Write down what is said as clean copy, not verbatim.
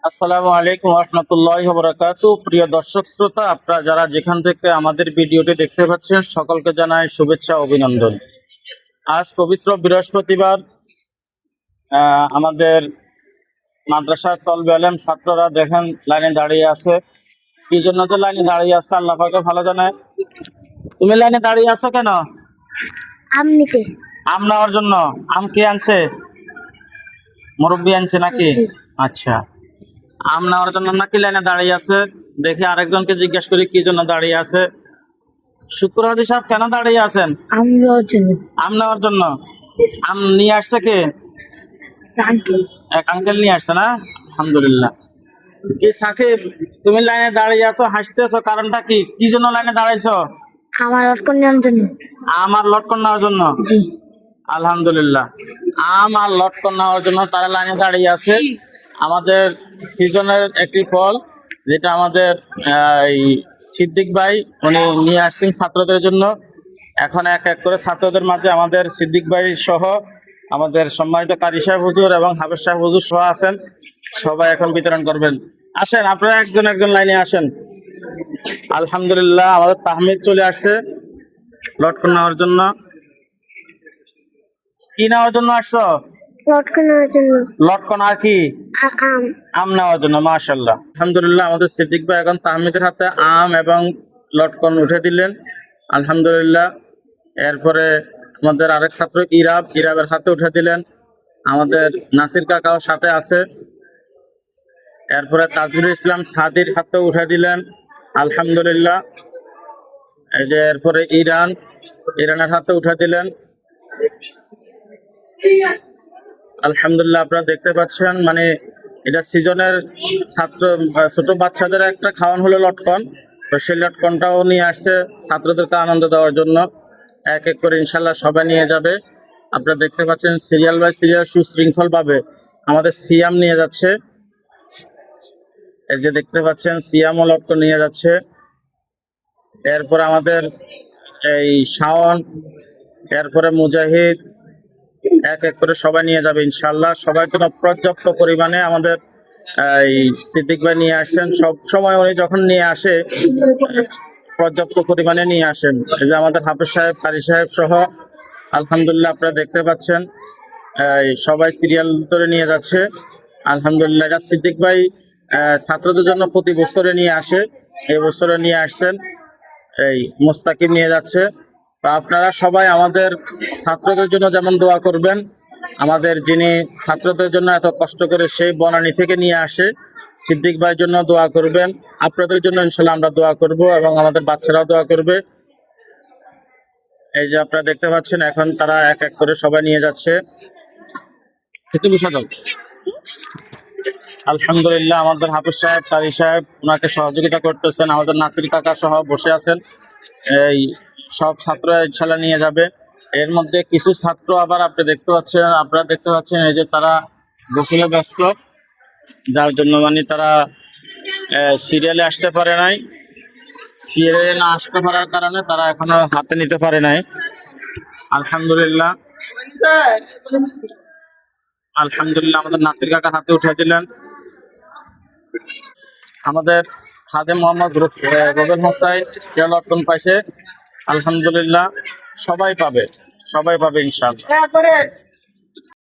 আসসালামু আলাইকুম রহমতুল্লাহি ওয়া বারাকাতুহু। প্রিয় দর্শক শ্রোতা, আপনারা যারা যেখান থেকে আমাদের ভিডিওটি দেখতে পাচ্ছেন সকলকে জানাই শুভেচ্ছা ও অভিনন্দন। আজ পবিত্র বৃহস্পতিবার, আমাদের মাদ্রাসার তলবে আলেম ছাত্ররা দেখেন লাইনে দাঁড়িয়ে আছে। কি জন্য যে লাইনে দাঁড়িয়ে আছে আল্লাহ পাকে ভালো জানে। তুমি লাইনে দাঁড়িয়ে আছো কেন? আম নিতে। আম নেওয়ার জন্য। আম কে আনছে? মুরব্বি আনছে নাকি? জি। আচ্ছা, আম নেওয়ার জন্য নাকি লাইনে দাঁড়িয়ে আছে। দেখি আরেকজনকে জিজ্ঞেস করি কি জন্য দাঁড়িয়ে আছে। শুক্র হাজি সাহেব, কেন দাঁড়িয়ে আছেন? আম নেওয়ার জন্য। আম নেওয়ার জন্য। আম নিয়ে আসছে কে? আঙ্কেল। এক আঙ্কেল নিয়ে আসছে না? আলহামদুলিল্লাহ। কি সাকিব, তুমি লাইনে দাঁড়িয়ে আছো, হাসতেছো, কারণটা কি? কি জন্য লাইনে দাঁড়াইছো? আমার লটকন নেওয়ার জন্য। আমার লটকন নেওয়ার জন্য। জি। আলহামদুলিল্লাহ, আম আর লটকন নেওয়ার জন্য তারা লাইনে দাঁড়িয়ে আছে। আমাদের সিজনের একটি ফল, যেটা আমাদের এই সিদ্দিক ভাই উনি নিয়ে আসছেন ছাত্রদের জন্য। এখন এক এক করে ছাত্রদের মাঝে আমাদের সিদ্দিক ভাই সহ আমাদের সম্মানিত কারি সাহেব হুজুর এবং হাফেজ সাহেব হুজুর সহ আছেন, সবাই এখন বিতরণ করবেন। আসেন, আপনারা একজন একজন লাইনে আসেন। আলহামদুলিল্লাহ, আমাদের তাহমিদ চলে আসছে লটকন নেওয়ার জন্য। কি নেওয়ার জন্য আসছো? লটকন নেওয়ার জন্য। লটকন আর কি? আম। আম নেওয়ার জন্য। মাশাআল্লাহ, আলহামদুলিল্লাহ, আমাদের সিদ্দিক ভাই এখন তাহমিদের হাতে আম এবং লটকন উঠে দিলেন। আলহামদুলিল্লাহ। এরপরে আমাদের আরেক ছাত্র ইরাবের হাতে উঠে দিলেন। আমাদের নাসির কাকাও সাথে আছে। এরপরে তাজমিরুল ইসলাম সাদির হাতে উঠে দিলেন। আলহামদুলিল্লাহ। এই যে এরপরে ইরানের হাতে উঠে দিলেন। আলহামদুলিল্লাহ, আপনারা দেখতে পাচ্ছেন, মানে এটা সিজনের ছোট বাচ্চাদের একটা খাওয়ান হলো লটকন। তো সেই লটকনটাও নিয়ে আসছে ছাত্রদেরকে আনন্দ দেওয়ার জন্য। এক এক করে ইনশাল্লাহ সবাই নিয়ে যাবে। আপনারা দেখতে পাচ্ছেন সিরিয়াল বাই সিরিয়াল সুশৃঙ্খল ভাবে আমাদের সিয়াম নিয়ে যাচ্ছে। এই যে দেখতে পাচ্ছেন সিয়াম ও লটকন নিয়ে যাচ্ছে। এরপর আমাদের এই শাওন, এরপরে মুজাহিদ, এক এক করে সবাই নিয়ে যাবে ইনশাল্লাহ। সবার জন্য পর্যাপ্ত পরিমাণে আমাদের এই সিদ্দিক ভাই নিয়ে আসছেন। সব সময় উনি যখন নিয়ে আসে পর্যাপ্ত পরিমাণে নিয়ে আসেন। এই যে আমাদের হাফেজ সাহেব, কারি সাহেব সহ আলহামদুলিল্লাহ আপনারা দেখতে পাচ্ছেন সবাই সিরিয়াল ধরে নিয়ে যাচ্ছে। আলহামদুলিল্লাহ, এটা সিদ্দিক ভাই ছাত্রদের জন্য প্রতি বছরে নিয়ে আসে। এই বছরে নিয়ে আসছেন, এই মোস্তাকিম নিয়ে যাচ্ছে। আপনারা সবাই আমাদের ছাত্রদের জন্য যেমন দোয়া করবেন, আমাদের যিনি ছাত্রদের জন্য এত কষ্ট করে সেই বনানী থেকে নিয়ে আসে সিদ্দিক ভাইয়ের জন্য দোয়া করবেন। আপনাদের জন্য ইনশাল্লাহ আমরা দোয়া করব এবং আমাদের বাচ্চারাও দোয়া করবে। এই যে আপনারা দেখতে পাচ্ছেন এখন তারা এক এক করে সবাই নিয়ে যাচ্ছে। আলহামদুলিল্লাহ, আমাদের হাফিজ সাহেব, কারি সাহেব ওনাকে সহযোগিতা করতেছেন। আমাদের নাসির কাকা সহ বসে আছেন। এই সব ছাত্র ইনশাল্লাহ নিয়ে যাবে। এর মধ্যে কিছু ছাত্র আবার আপনারা দেখতে পাচ্ছেন এই যে তারা গোসলে ব্যস্ত, যার জন্য মানে তারা সিরিয়ালে আসতে পারে নাই। সিরিয়ালে না আসতে পারার কারণে তারা এখনো হাতে নিতে পারে নাই। আলহামদুলিল্লাহ, আমাদের নাসির কাকার হাতে উঠে দিলেন। আমাদের খাদেম মোহাম্মদ রুবেল হোসাইন লটকন পাইছে। আলহামদুলিল্লাহ, সবাই পাবে ইনশাআল্লাহ।